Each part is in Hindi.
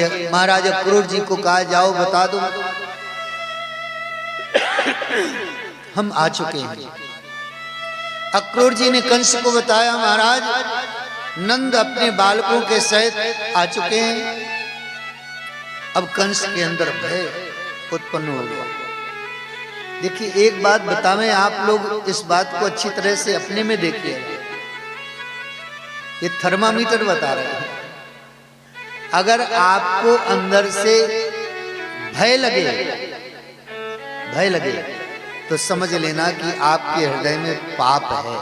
कि महाराज अक्रूर जी को कहा जाओ बता दो हम आ चुके हैं। अक्रूर जी ने कंस को बताया महाराज नंद अपने बालकों के सहित आ चुके हैं। अब कंस के अंदर भय उत्पन्न हो गया। देखिए एक बात बतावें आप लोग इस बात को अच्छी तरह से अपने में देखिए। ये थर्मामीटर बता रहे हैं। अगर आपको अंदर से भय लगे तो समझ लेना कि आपके हृदय में पाप है।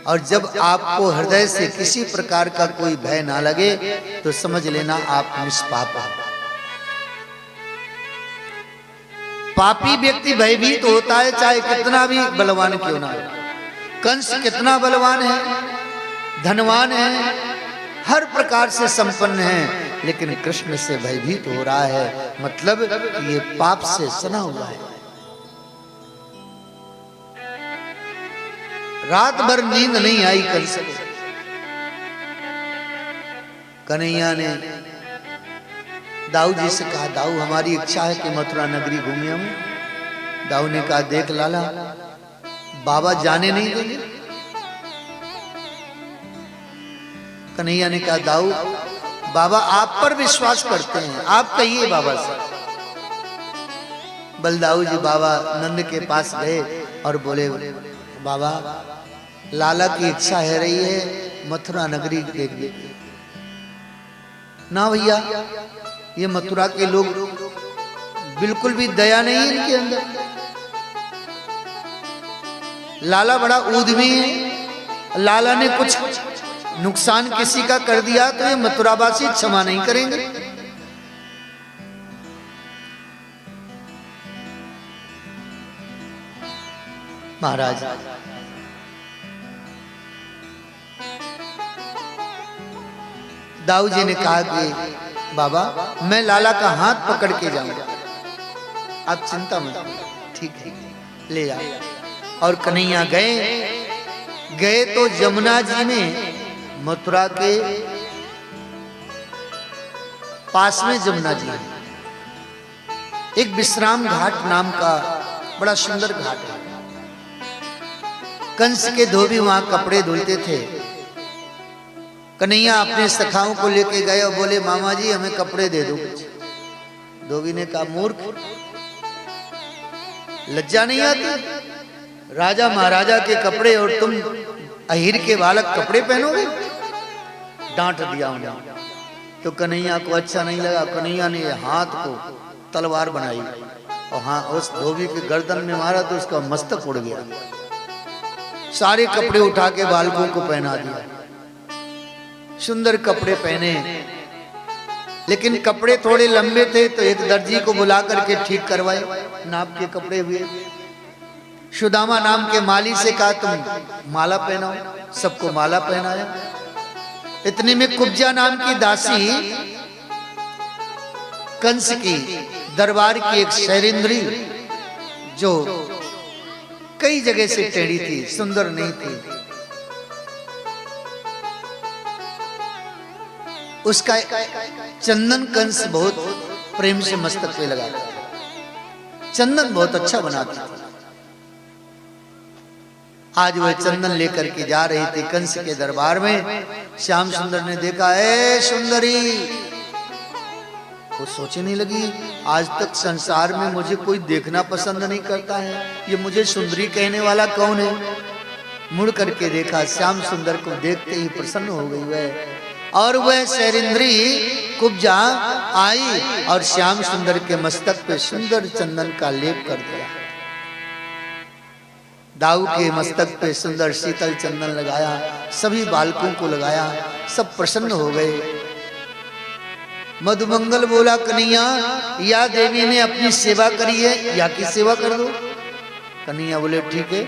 और जब आपको हृदय से किसी प्रकार का कोई भय ना लगे तो समझ लेना आप निष्पाप हैं। पापी व्यक्ति भयभीत होता है चाहे कितना भी बलवान क्यों ना हो। कंस कितना बलवान है, धनवान है, हर प्रकार से संपन्न है, लेकिन कृष्ण से भयभीत हो रहा है। मतलब ये पाप से सना हुआ है। रात भर नींद नहीं आई कंस को। कन्हैया ने दाऊ जी से कहा दाऊ हमारी इच्छा है कि मथुरा नगरी घूमे हम। दाऊ ने कहा देख लाला बाबा जाने नहीं देंगे। कन्हैया ने कहा दाऊ बाबा आप पर विश्वास करते हैं, आप कहिए बाबा से। बलदाऊ जी बाबा नंद के पास गए और बोले बाबा लाला की इच्छा है रही है मथुरा नगरी देखने की। ना भैया ये मथुरा के लोग बिल्कुल भी दया नहीं है इनके अंदर। लाला बड़ा ऊधमी है। लाला ने कुछ नुकसान किसी का कर दिया तो ये मथुरावासी क्षमा नहीं करेंगे। महाराज दाऊ जी ने कहा कि बाबा मैं लाला का हाथ पकड़ के जाऊंगा, आप चिंता मत करो। ठीक है ले जाओ। और कन्हैया गए तो जमुना जी में मथुरा के पास में जमुना जी है। एक विश्राम घाट नाम का बड़ा सुंदर घाट है। कंस के धोबी वहां कपड़े धुलते थे। कन्हैया अपने सखाओं को लेके गए और बोले मामा जी हमें कपड़े दे दो। धोबी ने कहा मूर्ख लज्जा नहीं आती, राजा महाराजा के कपड़े और तुम अहीर के बालक कपड़े पहनोगे। डांट दिया उन्हें। तो कन्हैया को अच्छा नहीं लगा। कन्हैया ने हाथ को तलवार बनाई और हाँ उस धोबी के गर्दन में मारा तो उसका मस्तक उड़ गया। सारे कपड़े उठा के बालकों को पहना दिया। सुंदर कपड़े पहने, लेकिन कपड़े थोड़े लंबे थे तो एक दर्जी को बुला करके ठीक करवाए। नाप के कपड़े हुए। सुदामा नाम के माली से कहा तुम माला पहनाओ। सबको माला पहनाया। इतने में कुब्जा नाम की दासी कंस की दरबार की एक शैरेंद्री जो कई जगह से टेढ़ी थी, सुंदर नहीं थी, उसका चंदन कंस बहुत प्रेम से मस्तक पे लगा। चंदन बहुत अच्छा बनाती थी। आज वह चंदन लेकर के जा रही थी कंस के दरबार में। श्याम सुंदर ने देखा ए सुंदरी। वो सोचने लगी आज तक संसार में मुझे कोई देखना पसंद नहीं करता है, ये मुझे सुंदरी कहने वाला कौन है। मुड़ करके देखा श्याम सुंदर को देखते ही प्रसन्न हो गई वह। और वह शैरेंद्री कुब्जा आई और श्याम सुंदर के मस्तक पे सुंदर चंदन का लेप कर दिया। दाऊ के मस्तक पे सुंदर शीतल चंदन लगाया। सभी बालकों को लगाया। सब प्रसन्न हो गए। मधुमंगल बोला कन्हैया या देवी ने अपनी सेवा करी है या की सेवा कर दो। कन्हैया बोले ठीक है।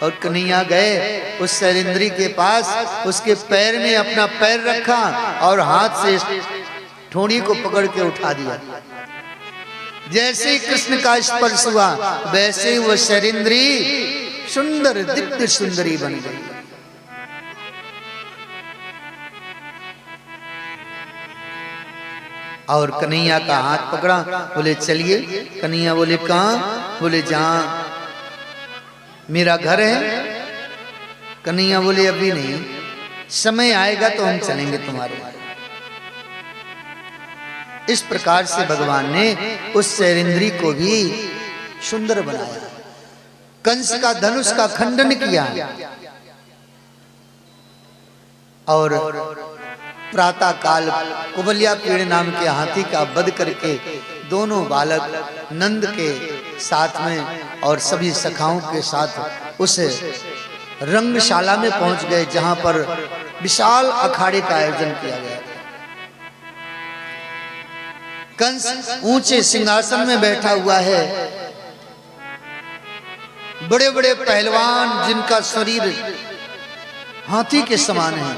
और कन्हैया गए उस शैलेंद्री के पास, उसके पैर में अपना पैर रखा और हाथ से ठोड़ी को पकड़ के उठा दिया। जैसे ही कृष्ण का स्पर्श हुआ वैसे ही वह शैलेंद्री सुंदर दिव्य सुंदरी बन गई। और कन्हैया का हाथ पकड़ा, बोले चलिए। कन्हैया बोले कहाँ? बोले जहां मेरा घर है। कन्हैया बोले अभी नहीं, समय आएगा तो हम चलेंगे तुम्हारे। इस प्रकार से भगवान ने उस शैलेंद्री को भी सुंदर बनाया, कंस का धनुष का खंडन किया और प्रातः काल कुबलिया पेड़ नाम के हाथी का वध करके दोनों बालक नंद के साथ में और सभी सखाओं के साथ उस रंगशाला में पहुंच गए, जहां पर विशाल अखाड़े का आयोजन किया गया। कंस ऊंचे सिंहासन में बैठा हुआ है, बड़े बड़े पहलवान जिनका शरीर हाथी के समान है।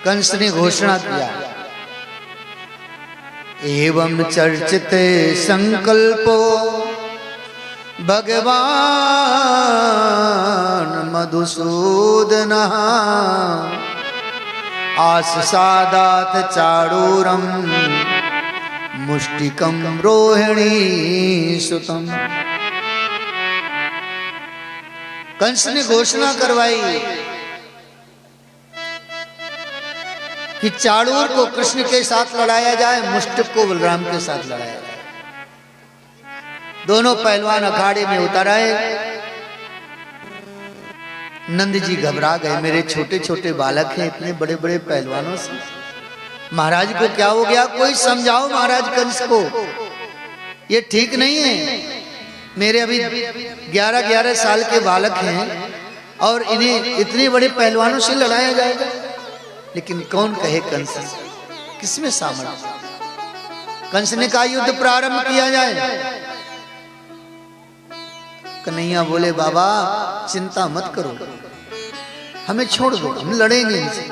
कंस ने घोषणा किया, एवं चर्चित संकल्पो भगवान मधुसूदन आसादात चारूरम मुष्टिकम रोहिणी सुतम। कंस ने घोषणा करवाई कि चाणूर को कृष्ण के साथ लड़ाया जाए, मुष्टिक को बलराम के साथ लड़ाया जाए। दोनों पहलवान अखाड़े में उतर आए। नंद जी घबरा गए, मेरे छोटे छोटे बालक हैं, इतने बड़े बड़े पहलवानों से महाराज को क्या हो गया? कोई समझाओ महाराज कंस को, ये ठीक नहीं है। मेरे अभी 11-11 साल के बालक हैं और इन्हें इतने बड़े पहलवानों से लड़ाया जाएगा। लेकिन कौन कहे कंस, किसमें सामर्थ्य? कंस ने कहा युद्ध प्रारंभ किया जाए। कन्हैया बोले बाबा चिंता मत करो, हमें छोड़ दो, हम लड़ेंगे इनसे।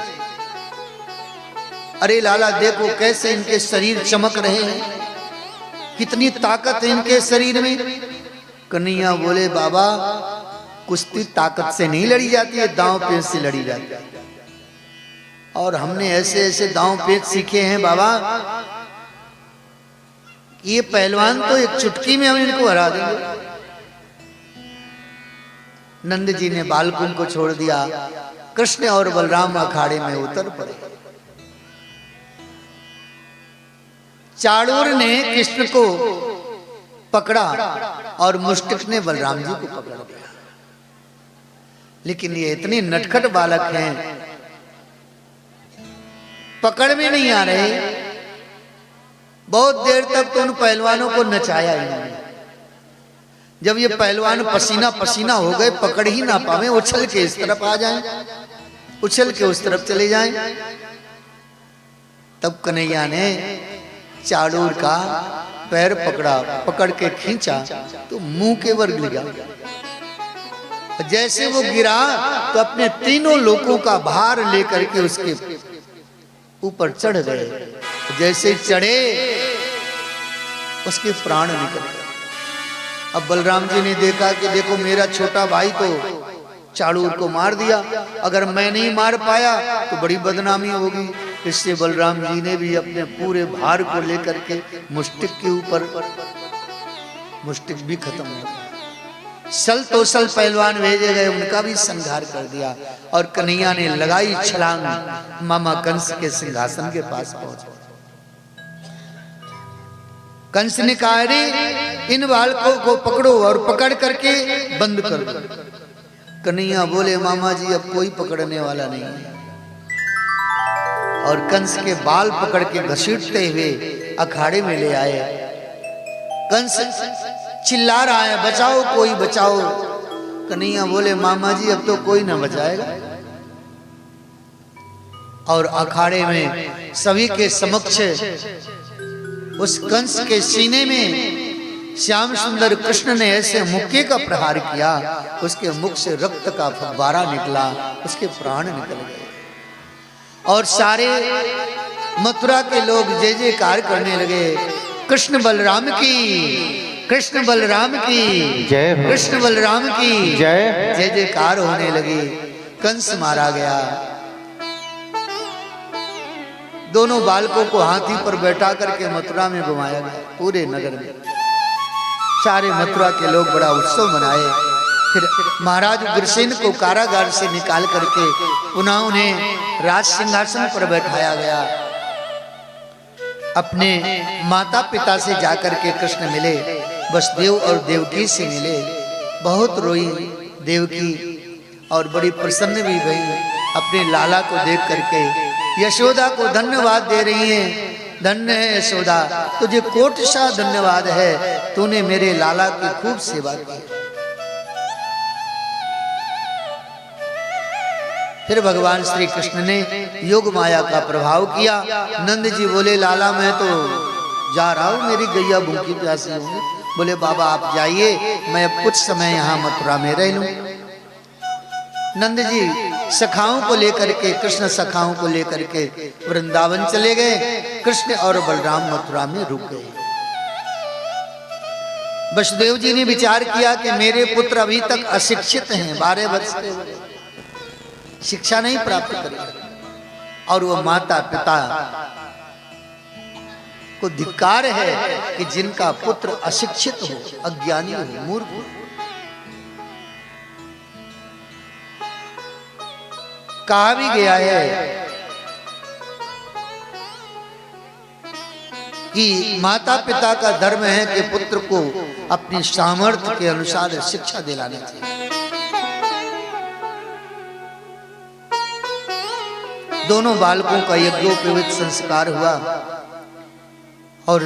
अरे लाला देखो कैसे इनके शरीर चमक रहे हैं, कितनी ताकत है इनके शरीर में। कन्हैया बोले बाबा कुश्ती ताकत से नहीं लड़ी जाती है, दांव पेच से लड़ी जाती है। और हमने ऐसे ऐसे दांव पेच सीखे हैं बाबा, ये पहलवान तो एक चुटकी में हम इनको हरा देंगे। नंद जी ने बालकों को छोड़ दिया, कृष्ण और बलराम अखाड़े में उतर पड़े। चाणूर ने कृष्ण को पकड़ा और मुष्टिक ने बलराम जी को पकड़ लिया। लेकिन ये इतने नटखट बालक हैं, पकड़ में नहीं आ रहे। बहुत देर तक तो उन पहलवानों को नचाया इन्होंने। जब ये पहलवान पसीना पसीना हो गए, पकड़ ही ना पावे, उछल के इस तरफ आ जाएं, उछल के उस तरफ चले जाएं। तब कन्हैया ने चाणूर का पैर पकड़ा, पकड़ के खींचा तो मुंह के वर गिरा। जैसे वो गिरा तो अपने तीनों लोगों का भार लेकर के उसके ऊपर चढ़ गए। जैसे चढ़े उसके प्राण निकल गए। अब बलराम जी ने देखा कि देखो मेरा छोटा भाई तो चाणूर को मार दिया, अगर मैं नहीं मार पाया तो बड़ी बदनामी होगी। इससे बलराम जी ने भी अपने पूरे भार को लेकर के मुष्टिक के ऊपर, मुष्टिक भी खत्म हो गया। सल तो सल पहलवान भेजे गए, उनका भी संहार कर दिया। और कन्हैया ने लगाई छलांग, मामा कंस के सिंहासन के पास पहुंचा। कंस ने कहा अरे इन बालकों को पकड़ो और पकड़ करके बंद कर दो। कन्हैया बोले मामा जी अब कोई पकड़ने वाला नहीं है। और कंस के बाल पकड़ के घसीटते हुए अखाड़े में ले आए। कंस चिल्ला रहा है बचाओ कोई बचाओ। कन्हैया बोले मामा जी अब तो कोई ना बचाएगा। और अखाड़े में सभी के समक्ष उस कंस के सीने में श्याम सुंदर कृष्ण ने ऐसे मुक्के का प्रहार किया, उसके मुख से रक्त का फव्वारा निकला, उसके प्राण निकल गए। और सारे मथुरा के लोग जय जयकार करने लगे, कृष्ण बलराम की, कृष्ण बलराम की जय, कृष्ण बलराम की जय। जय जयकार होने लगी। कंस मारा गया। दोनों बालकों को हाथी पर बैठा करके मथुरा में घुमाया गया, पूरे नगर में। सारे मथुरा के लोग बड़ा उत्सव मनाए। फिर महाराज उग्रसेन को कारागार से निकाल करके पुनः उन्हें राज सिंहासन पर बैठाया गया। अपने माता पिता से जाकर के कृष्ण मिले, वसुदेव और देवकी से मिले। बहुत रोई देवकी और बड़ी प्रसन्न भी भई अपने लाला को देख करके। यशोदा को धन्यवाद दे रही हैं, धन्य है यशोदा, तुझे कोटि धन्यवाद है, तूने मेरे लाला की खूब सेवा की। फिर भगवान श्री कृष्ण ने योग माया का प्रभाव किया। नंद जी बोले लाला मैं तो जा रहा हूं, मेरी गैया भूखी प्यासी होंगी। बोले बाबा आप जाइए, मैं अब कुछ समय यहाँ मथुरा में रह लूं। नंद जी सखाओं को लेकर के, कृष्ण सखाओं को लेकर के वृंदावन चले गए। कृष्ण और बलराम मथुरा में रुक गए। वसुदेव जी ने विचार किया कि मेरे पुत्र अभी तक अशिक्षित हैं, 12 वर्ष के, शिक्षा नहीं प्राप्त करें। और वो माता पिता को धिक्कार है कि जिनका पुत्र अशिक्षित हो, अज्ञानी हो, मूर्ख हो। कहा भी गया है कि माता पिता का धर्म है कि पुत्र को अपनी सामर्थ्य के अनुसार शिक्षा दिलानी चाहिए। दोनों बालकों का यज्ञोपवीत संस्कार हुआ और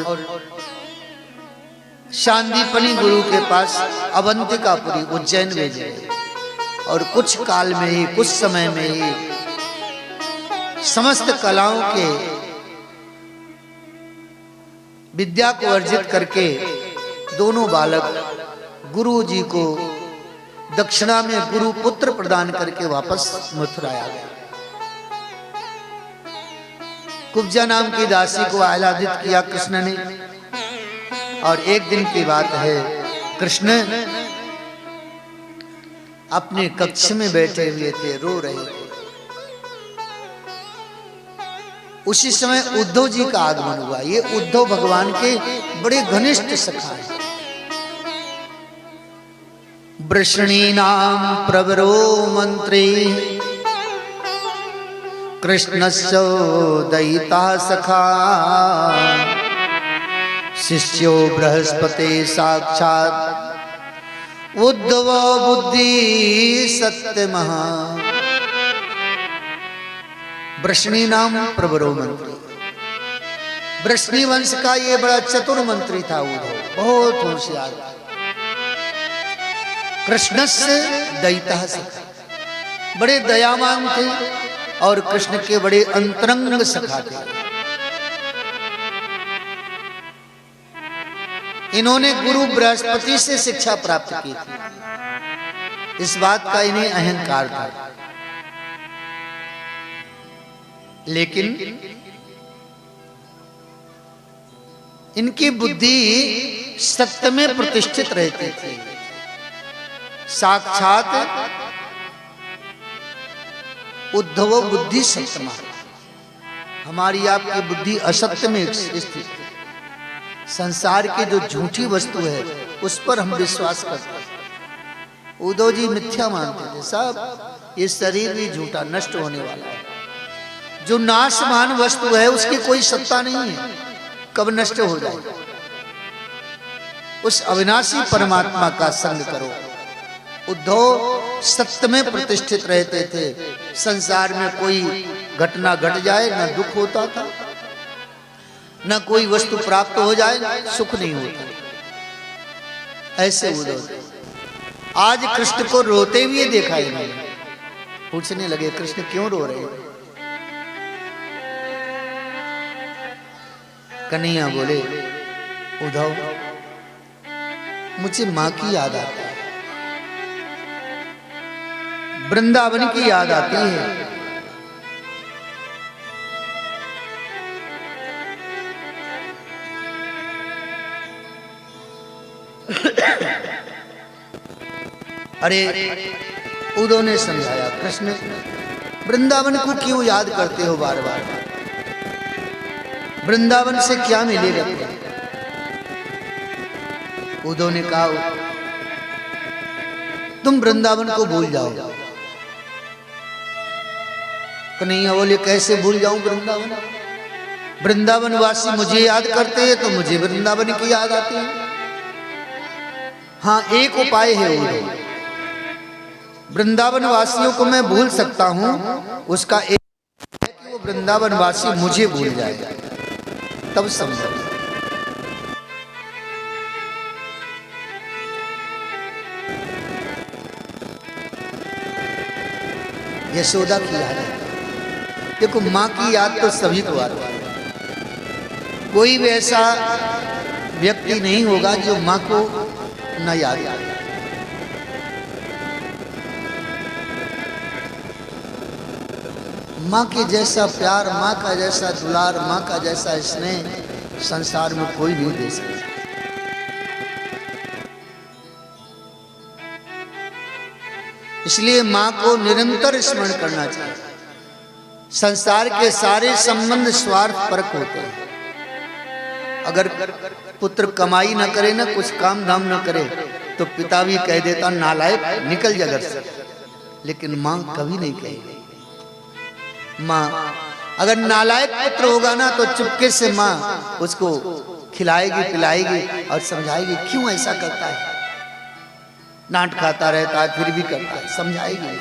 शांतिपनी गुरु के पास अवंतिकापुरी उज्जैन भेजे। और कुछ काल में ही, कुछ समय में ही समस्त कलाओं के विद्या को अर्जित करके दोनों बालक गुरु जी को दक्षिणा में गुरु पुत्र प्रदान करके वापस मथुरा आ गए। कुब्जा नाम की दासी को आह्लादित किया कृष्ण ने। और एक दिन की बात है, कृष्ण अपने कक्ष में बैठे हुए थे, रो रहे थे। उसी समय उद्धव जी का आगमन हुआ। ये उद्धव भगवान के बड़े घनिष्ठ सखा हैं। वृषणीनां प्रवरो मंत्री कृष्णस्य दयिता सखा शिष्यो बृहस्पते साक्षात् उद्धव बुद्धि सत्य महा। वृषणी नाम प्रवरो मंत्री, वृषणी वंश का ये बड़ा चतुर मंत्री था उद्धव, बहुत होशियार था। कृष्णस्य दयिता सखा, बड़े दयावान थे और कृष्ण के बड़े अंतरंग सखा थे। इन्होंने गुरु बृहस्पति से शिक्षा प्राप्त की थी। इस बात का इन्हें अहंकार था, लेकिन इनकी बुद्धि सत्य में प्रतिष्ठित रहती थी। साक्षात उद्धव बुद्धि सत्यमा, हमारी आपकी बुद्धि असत्य में स्थित है। संसार की जो झूठी वस्तु है उस पर हम विश्वास करते हैं। उद्धव जी मिथ्या मानते थे, सब ये शरीर भी झूठा, नष्ट होने वाला है। जो नाशमान वस्तु है उसकी कोई सत्ता नहीं है, कब नष्ट हो जाए। उस अविनाशी परमात्मा का संग करो। उद्धव सत्य में प्रतिष्ठित रहते थे। संसार में कोई घटना घट जाए न दुख होता था, न कोई वस्तु प्राप्त हो जाए सुख नहीं होता। ऐसे उद्धव आज कृष्ण को रोते हुए देखा इन्होंने। पूछने लगे कृष्ण क्यों रो रहे हैं? कन्हैया बोले उद्धव मुझे मां की याद आती है, वृंदावन की याद आती है। अरे उद्धव ने समझाया, कृष्ण वृंदावन को क्यों याद करते हो बार बार? वृंदावन से क्या मिलेगा? उद्धव ने कहा तुम वृंदावन को भूल जाओ। कन्हैया बोले कैसे भूल जाऊं वृंदावन? वृंदावन वासी मुझे याद करते हैं तो मुझे वृंदावन की याद आती है। हाँ, एक उपाय है उद्धव, वृंदावन वासियों को मैं भूल सकता हूं, उसका एक है कि वो वृंदावन वासी मुझे भूल जाए, तब संभव। यशोदा की याद है। देखो, माँ की याद तो सभी को आती है, कोई भी ऐसा व्यक्ति नहीं होगा जो माँ को न याद आए। माँ के जैसा प्यार, माँ का जैसा दुलार, माँ का जैसा स्नेह संसार में कोई नहीं दे सकता। इसलिए माँ को निरंतर स्मरण करना चाहिए। संसार के सारे संबंध स्वार्थ परक होते हैं। अगर पुत्र कमाई न करे ना, कुछ काम धाम न करे, तो पिता भी कह देता नालायक निकल जा घर से, लेकिन माँ कभी नहीं कहेगी। माँ अगर नालायक पुत्र होगा ना तो चुपके से माँ उसको खिलाएगी पिलाएगी और समझाएगी क्यों ऐसा करता है, डांट खाता रहता है फिर भी करता है, समझाएगी।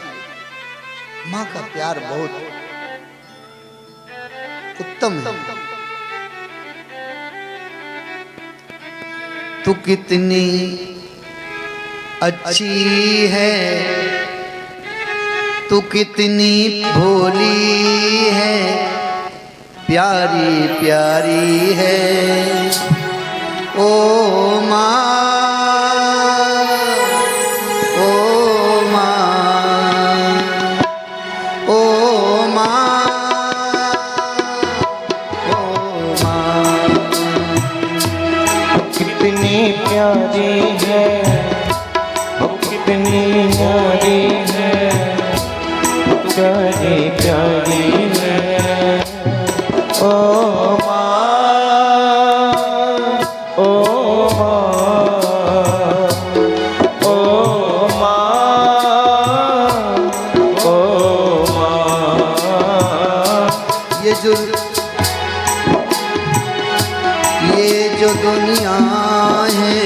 माँ का प्यार बहुत उत्तम है। तू कितनी अच्छी है, तू कितनी भोली है, प्यारी प्यारी है ओ माँ, ओ माँ, ओ माँ, ओ माँ। कितनी प्यारी है, वो कितनी प्यारी है, प्यारी प्यारी है ओ माँ, ओ माँ, ओ माँ, ओ माँ। ये जो दुनिया है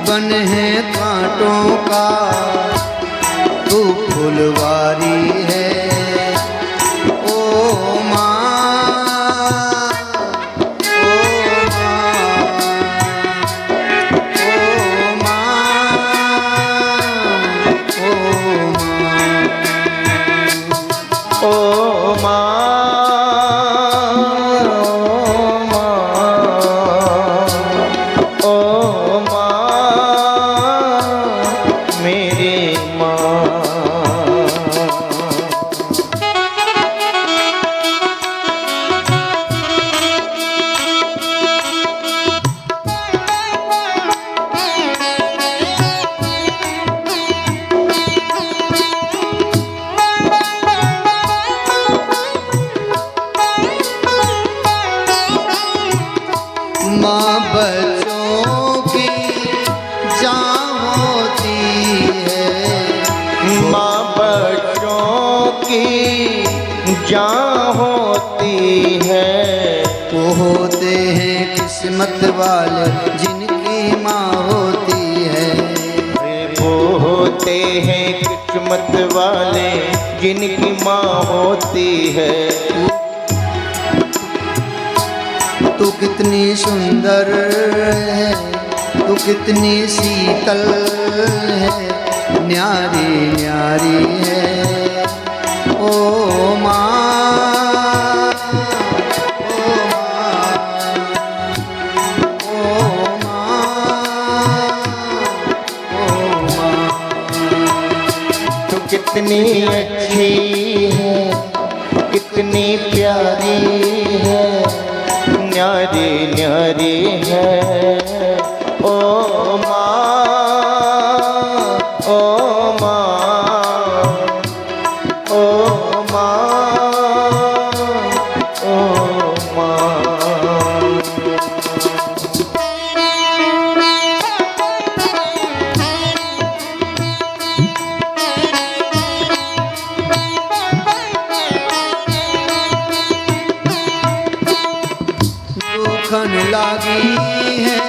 बन है कांटों का, तू फुलवारी है ओ माँ, ओ माँ, ओ माँ, ओ माँ, ओ माँ, मेरी माँ। माँ बच्चों की जान होती है, माँ बच्चों की जान होती है, वो होते हैं किस्मत वाले जिनकी माँ होती है, वो होते हैं किस्मत वाले जिनकी माँ होती है। तू कितनी सुंदर है, तू कितनी शीतल है, न्यारी न्यारी है ओ माँ, ओ माँ, ओ माँ। तू कितनी अच्छी है, कितनी प्यारी है, न्यारी न्यारी है ओ माँ, ओ माँ, ओ माँ, ओ माँ। लागी है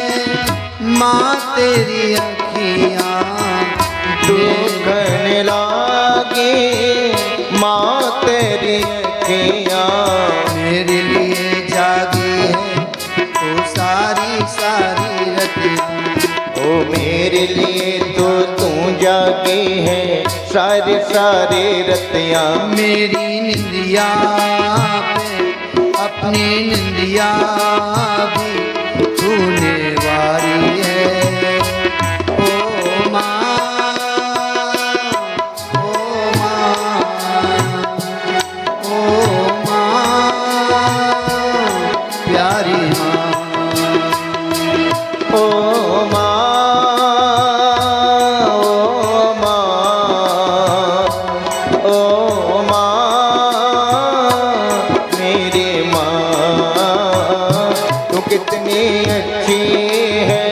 माँ तेरी अखियाँ, दुखन लागे माँ तेरी अखियाँ, मेरे लिए जागी है तो सारी सारी रतियाँ। ओ मेरे लिए तो तू जागी है सारी सारी रतियाँ। मेरी निंदिया पे अपनी निंदिया भी तूने वारी है। ओ माँ, ओ माँ, ओ माँ, प्यारी माँ। ओ माँ, ओ माँ, ओ माँ, मेरी माँ, तू कितनी अच्छी है,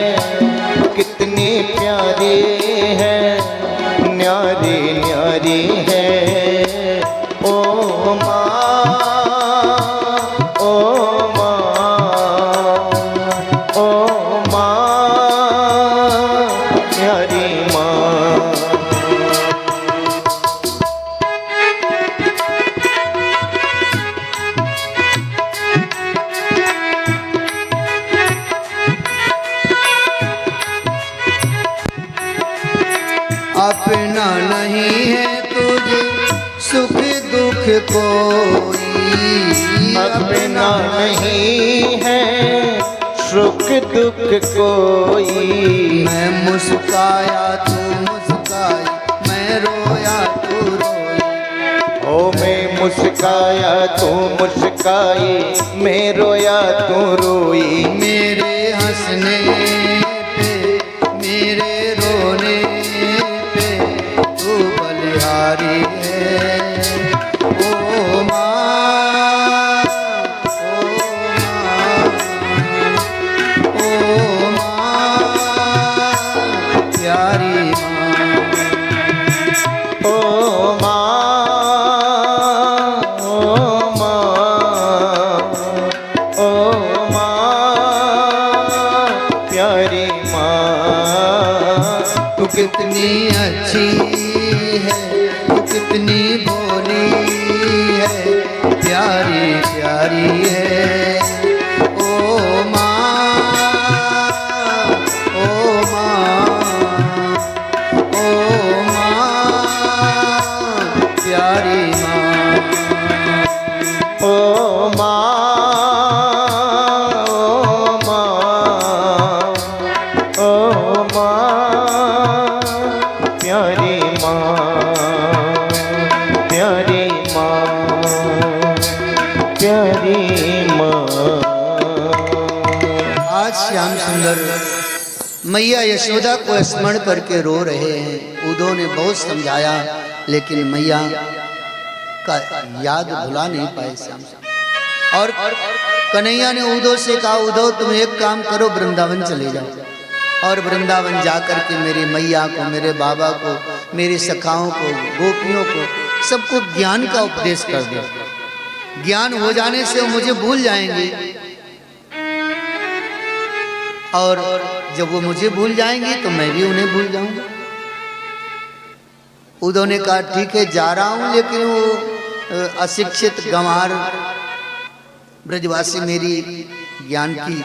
कितनी प्यारी है, न्यारी न्यारी है। ओ माँ, ओ माँ, ओ माँ, प्यारी माँ। अपना नहीं है तुझे सुख दुख कोई, अपना नहीं है सुख दुख कोई। मैं मुस्काया तू मुस्काई, मैं रोया तू रोई। ओ मैं मुस्काया तू मुस्काई, मैं रोया तू रोई। मेरे हंसने पे मेरे रोने पे तू बलिहारी है। ओ माँ, ओ माँ, प्यारी माँ। ओ माँ, ओ माँ, ओ माँ, प्यारी माँ। तू कितनी अच्छी है, तू कितनी भोली है, प्यारी प्यारी है। ओ माँ, ओ माँ, ओ माँ, प्यारी माँ। ओ माँ, ओ माँ, ओ माँ, प्यारी माँ, प्यारी माँ, प्यारी माँ। आज श्याम सुंदर मैया यशोदा को स्मरण करके रो रहे हैं। उद्धव ने बहुत समझाया लेकिन मैया का याद भुला नहीं पाए श्याम सुंदर। और कन्हैया ने उद्धव से कहा, उद्धव तुम एक काम करो, वृंदावन चले जाओ और वृंदावन जाकर के मेरी मैया को, मेरे बाबा को, मेरी सखाओं को, गोपियों को, सबको ज्ञान का उपदेश कर दो। ज्ञान हो जाने से वो मुझे भूल जाएंगे और जब वो मुझे भूल जाएंगी तो मैं भी उन्हें भूल जाऊंगा। उद्धव ने कहा ठीक है जा रहा हूं, लेकिन वो अशिक्षित गंवार ब्रजवासी मेरी ज्ञान की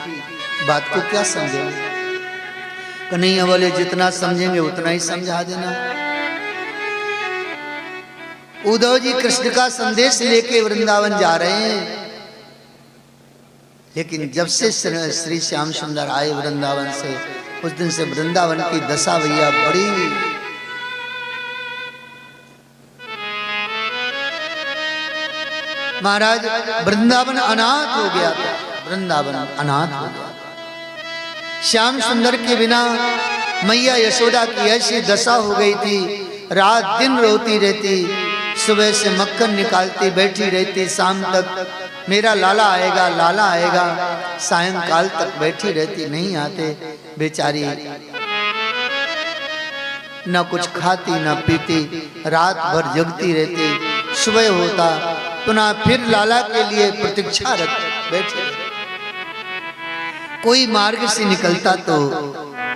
बात को क्या समझेंगे। कन्हैया बोले जितना समझेंगे उतना ही समझा देना। उद्धव जी कृष्ण का संदेश लेके वृंदावन जा रहे हैं, लेकिन जब से श्री श्याम सुंदर आए वृंदावन से, उस दिन से वृंदावन की दशा भैया बड़ी महाराज, वृंदावन अनाथ हो गया था। वृंदावन अनाथ हो गया। श्याम सुंदर के बिना मैया यशोदा की ऐसी दशा हो गई थी, रात दिन रोती रहती, सुबह से मक्खन निकालती बैठी रहती, शाम तक मेरा लाला आएगा लाला आएगा, सायंकाल तक बैठी रहती, नहीं आते बेचारी। न कुछ खाती न पीती, रात भर जगती रहती, सुबह होता पुनः फिर लाला के लिए प्रतीक्षा रख बैठे। कोई मार्ग से निकलता तो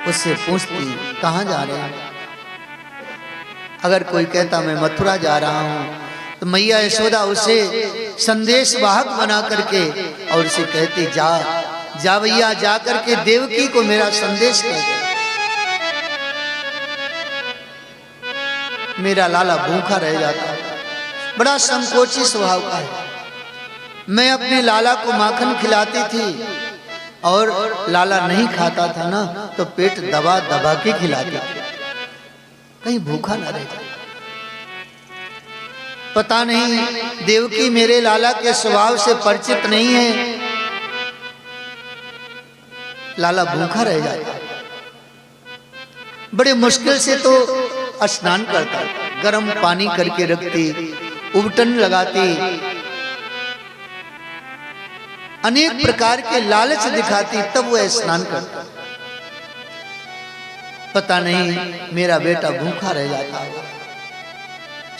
उससे पूछती कहाँ जा रहे हैं। अगर कोई कहता मैं मथुरा जा रहा हूं तो मैया यशोदा उसे संदेश वाहक बना करके और उसे कहती जा जा भैया, जा करके देवकी को मेरा संदेश कह दे। मेरा लाला भूखा रह जाता, बड़ा संकोची स्वभाव का है। मैं अपने लाला को माखन खिलाती थी और लाला नहीं खाता था ना तो पेट दबा दबा के खिलाती थी, कहीं भूखा ना रह जाए। पता नहीं देवकी मेरे लाला के स्वभाव से परिचित नहीं है, लाला भूखा रह जाता। बड़े मुश्किल से तो स्नान करता, गर्म पानी करके रखती, उबटन लगाती, अनेक प्रकार के लालच दिखाती, तब वह स्नान करता। पता नहीं मेरा बेटा भूखा रह जाता।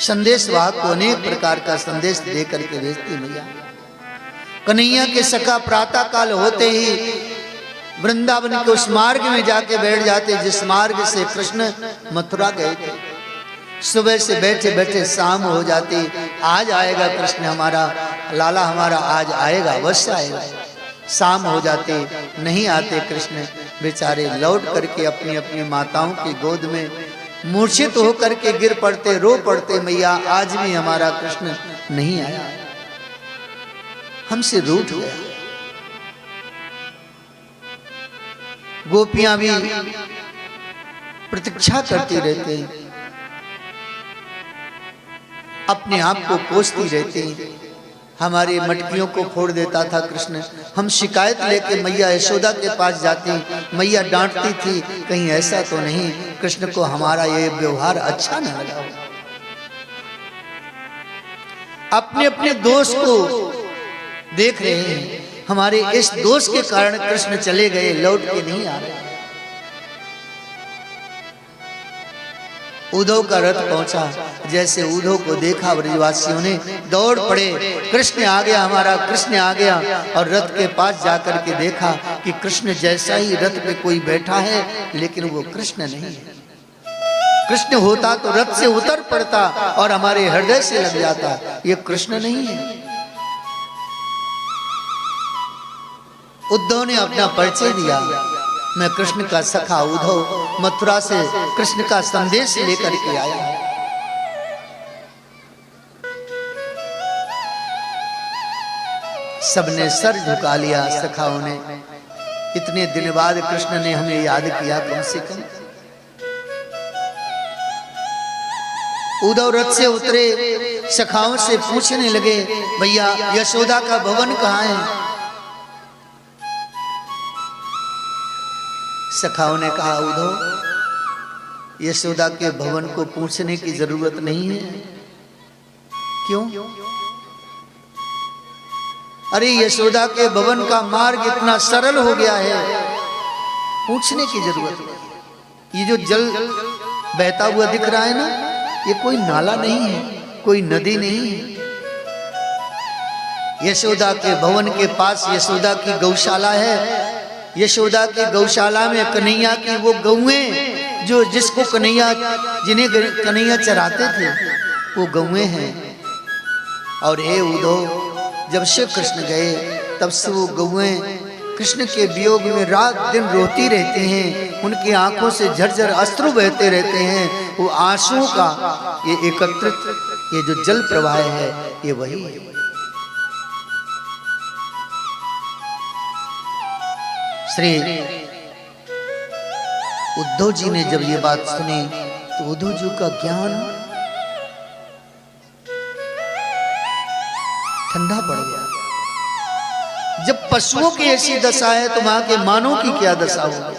संदेश वाहक को अनेक प्रकार का संदेश दे करके भेजती मैया। कन्हैया के सखा प्रातः काल होते ही वृंदावन के उस मार्ग में जाके बैठ जाते जिस मार्ग से कृष्ण मथुरा गए थे। सुबह से बैठे बैठे शाम हो जाती, आज आएगा कृष्ण हमारा, लाला हमारा आज आएगा, अवश्य आएगा। शाम हो जाती, नहीं आते कृष्ण, बेचारे लौट करके अपनी अपनी माताओं की गोद में मूर्छित होकर के गिर पड़ते, रो पड़ते, मैया आज भी हमारा कृष्ण नहीं आया, हमसे रूठ गया। गोपियां भी प्रतीक्षा करती रहती, अपने आप को कोसती रहती। हमारी मटकियों को फोड़ देता था कृष्ण, हम शिकायत लेके मैया यशोदा के पास जाती, मैया डांटती थी, कहीं ऐसा तो नहीं कृष्ण को हमारा ये व्यवहार अच्छा न लगा। अपने अपने दोस्त को देख रहे हैं, हमारे इस दोस्त के कारण कृष्ण चले गए, लौट के नहीं आ रहे। उद्धव का रथ पहुंचा, जैसे उद्धव को देखा ब्रजवासियों ने दौड़ पड़े, कृष्ण आ गया हमारा, कृष्ण आ गया। और रथ के पास जाकर के देखा कि कृष्ण जैसा ही रथ पे कोई बैठा है, लेकिन वो कृष्ण नहीं है। कृष्ण होता तो रथ से उतर पड़ता और हमारे हृदय से लग जाता, ये कृष्ण नहीं है। उद्धव ने अपना परिचय दिया, मैं कृष्ण का सखा उद्धव मथुरा से कृष्ण का संदेश लेकर के आया। सबने सर झुका लिया सखाओं ने, इतने दिन बाद कृष्ण ने हमें याद किया कम से कम। उद्धव रथ से उतरे, सखाओं से पूछने लगे, भैया यशोदा का भवन कहाँ है? सखाओं ने कहा, उद्धव यशोदा के भवन को पूछने की जरूरत नहीं है। क्यों? अरे यशोदा के भवन का मार्ग इतना सरल हो गया है, पूछने की जरूरत नहीं। ये जो जल बहता हुआ दिख रहा है ना, ये कोई नाला नहीं है, कोई नदी नहीं है। यशोदा के भवन के पास यशोदा की गौशाला है। यशोदा की गौशाला में कन्हैया की वो गौएं जो जिसको कन्हैया जिन्हें कन्हैया चराते थे, वो गौएं हैं। और हे उद्धव, जब श्री कृष्ण गए तब से वो गौएं कृष्ण के वियोग में रात दिन रोती रहती हैं, उनकी आंखों से झरझर अश्रु बहते रहते हैं। वो आंसुओं का ये एकत्रित ये जो जल प्रवाह है, ये वही है। श्री उद्धव जी ने जब ये बात सुनी तो उद्धव जी का ज्ञान ठंडा पड़ गया। जब पशुओं की ऐसी दशा है तो वहां के मानव की क्या दशा होगी।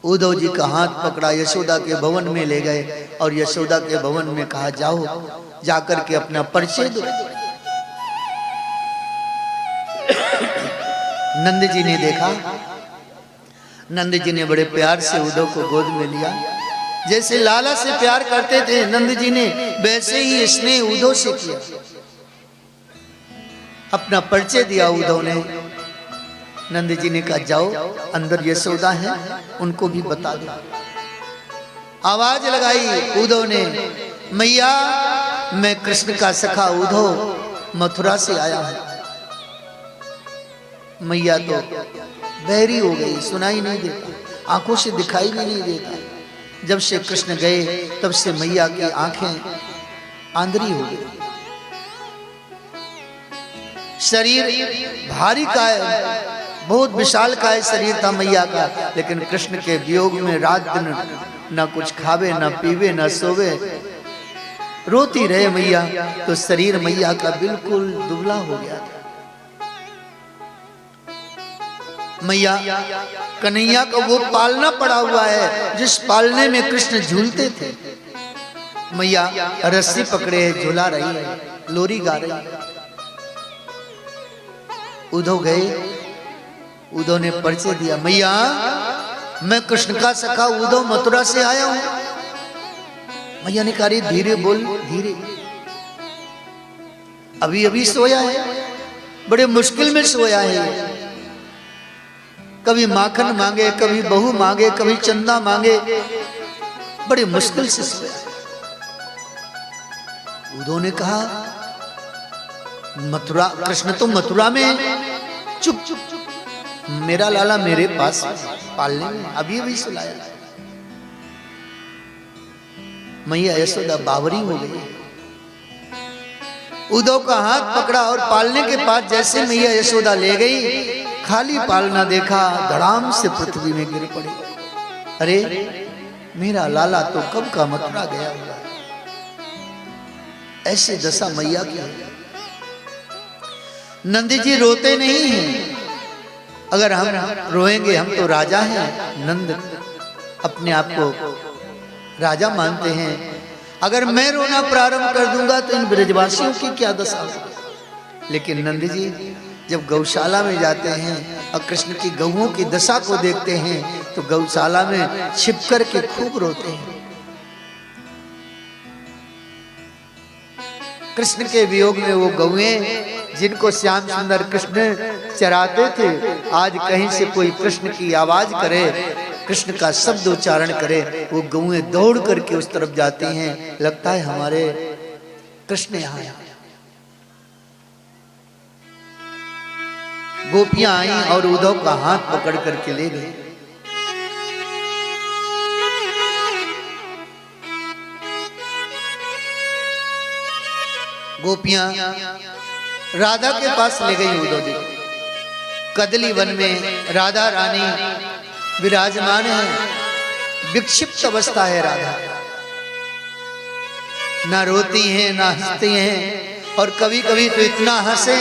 उद्धव जी का हाथ पकड़ा, यशोदा के भवन में ले गए और यशोदा के भवन में कहा, जाओ जाकर के अपना परिचय दो। नंद जी ने देखा, नंद जी ने बड़े प्यार से उद्धव को गोद में लिया। जैसे लाला से प्यार करते थे नंद जी ने, वैसे ही स्नेह उद्धव से किया। अपना परिचय दिया उद्धव ने, नंद जी ने कहा जाओ अंदर यशोदा है, उनको भी बता दो। आवाज लगाई उद्धव ने, मैया मैं कृष्ण का सखा उद्धव मथुरा से आया हूं। मैया तो बहरी हो गई, सुनाई नहीं देता, आंखों से दिखाई भी नहीं देता। जब से कृष्ण गए तब से मैया की आंखें आंधरी हो गई। शरीर भारी का है, बहुत विशाल का है शरीर था मैया का, लेकिन कृष्ण के वियोग में रात दिन ना कुछ खावे ना पीवे ना सोवे, रोती रहे मैया। तो शरीर मैया का बिल्कुल दुबला हो गया था। मैया कन्हैया को वो पालना पड़ा हुआ है जिस पालने में कृष्ण झूलते थे। मैया रस्सी पकड़े झूला रही है, लोरी गा रही है। उद्धव गए, उद्धव ने परिचय दिया, मैया मैं कृष्ण का सखा उद्धव मथुरा से आया हूं। मैया ने कहा धीरे बोल, धीरे, अभी अभी सोया है, बड़े मुश्किल में सोया है। कभी माखन मांगे, कभी बहू मांगे, कभी चंदा मांगे, बड़ी मुश्किल से सोया। उद्धव ने कहा मथुरा, कृष्ण तो मथुरा में, चुप चुप चुप, मेरा लाला मेरे पास पालने में, अभी अभी सुलाया। मैया यशोदा बावरी हो गई। उद्धव का हाथ पकड़ा और पालने के पास जैसे मैया यशोदा ले गई, खाली पालना देखा, धड़ाम से पृथ्वी में गिर पड़े। अरे मेरा लाला तो कब का मथुरा गया हुआ है। ऐसी दशा मैया की है। नंद जी रोते नहीं हैं, अगर हम रोएंगे, हम तो राजा हैं। नंद अपने आप को राजा मानते हैं। अगर मैं रोना प्रारंभ कर दूंगा तो इन ब्रजवासियों की क्या दशा होगी। लेकिन नंद जी जब गौशाला में जाते हैं और कृष्ण की गौओं की दशा को देखते हैं तो गौशाला में छिप कर के खूब रोते हैं। कृष्ण के वियोग में वो गौएं जिनको श्याम सुंदर कृष्ण चराते थे, आज कहीं से कोई कृष्ण की आवाज करे, कृष्ण का शब्द उच्चारण करे, वो गौएं दौड़ करके उस तरफ जाती हैं। लगता है हमारे कृष्ण यहाँ आए। गोपियां आई और उद्धव का हाथ पकड़ करके ले गए। गोपियां राधा के पास ले गई उद्धव जी। कदली वन में राधा रानी विराजमान है, विक्षिप्त अवस्था है राधा, ना रोती हैं ना हंसती हैं, और कभी कभी तो इतना हंसे,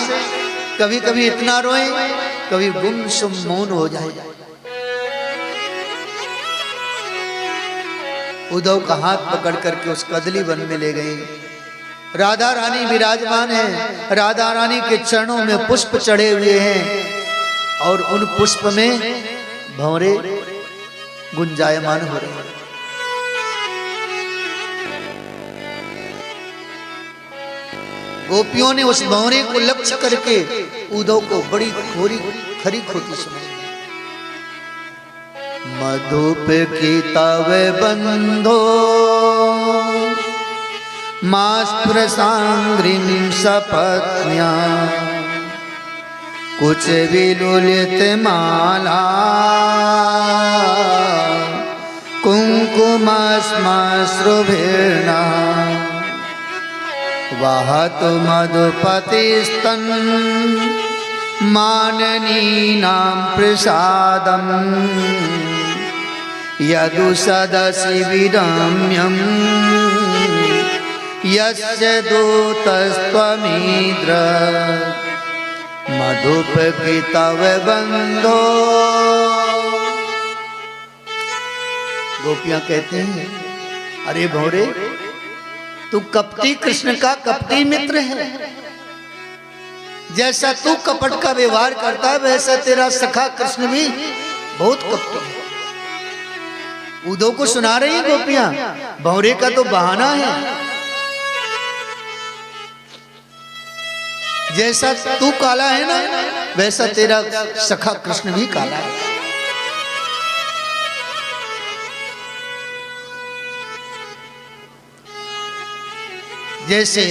कभी कभी इतना रोए, कभी गुमसुम मौन हो जाए। उद्धव का हाथ पकड़ करके उस कदली वन में ले गए। राधा रानी विराजमान है, राधा रानी के चरणों में पुष्प चढ़े हुए हैं और उन पुष्प में भंवरे गुंजायमान हो रहे हैं। गोपियों ने उस भंवरे को लक्ष्य करके उद्धव को बड़ी खरी खोटी सुनाई। मधुप की तव बंधो मास्प्रसांग्रिं सपत्न्या कुछ विलुलित माला कुंकुमस्मश्रुभिर्ना वहतु मधुपतिस्तन माननीनां प्रसादं यदु सदसि विरम्यं यस्य दूतस्त्वमीद्र मधुप की तव बंधो। गोपियां कहते हैं अरे भौरे, तू कपटी कृष्ण का कपटी मित्र है। जैसा तू कपट का व्यवहार करता है वैसा तेरा सखा कृष्ण भी बहुत कपटी है। उद्धव को सुना रही है गोपियां, भौरे का तो बहाना है। जैसा तू काला है ना, वैसा तेरा सखा कृष्ण भी काला है। जैसे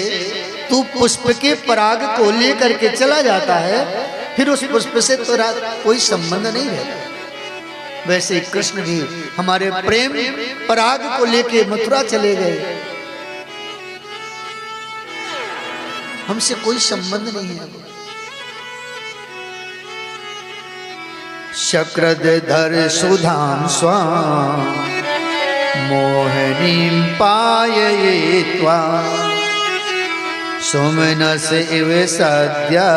तू पुष्प के पराग को लेकर के चला जाता है, फिर उस पुष्प से तेरा कोई संबंध नहीं रहता, वैसे ही कृष्ण भी हमारे प्रेम पराग को लेके मथुरा चले गए, हमसे कोई संबंध नहीं है। शक्रधर सुधाम स्वाम मोहिनीं पाययित्वा सुमनस इव सद्या